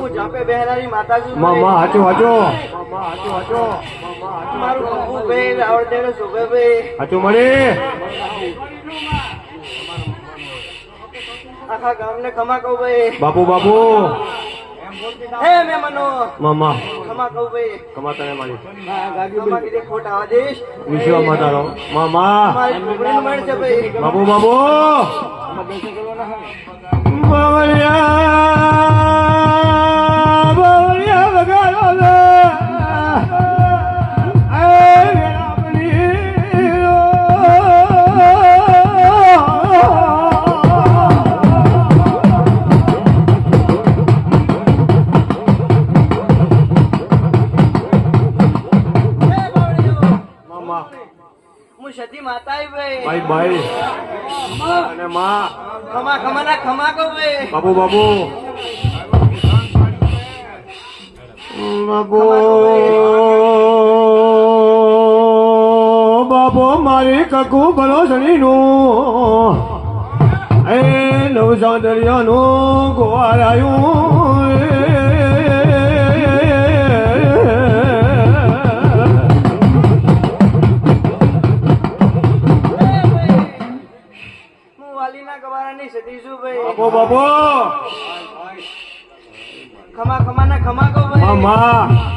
હું જાપે બહેરાની માતાજી મામા હાચો હાચો મારું કંકુ ભાઈ આવડે શોભે ભાઈ હાચો મળી આખા ગામને ખમા કહું ભાઈ બાપુ બાપુ હે મેં મનો મામા ખમા કહું ભાઈ કમાતા ને મારી ખમા કીધે ખોટ આવા દઈશ વિશ્વમાં તારો મામા મારી છોકરીનું મળ છે ભાઈ બાપુ બાપુ બાવળિયા બાવળિયા વગાડો લે હું સતી માતા ભાઈ ભાઈ ભાઈ અને માં ખમા ખમા ના ખમા કહું ભાઈ બાપુ બાપુ બાપુ બાપુ મારી કકુ ભરોસણી નું એ નવસાદરિયાનું ગોવારાયું બાપો બાપો ખમા ખમા ના ખમા કહું ભાઈ મામા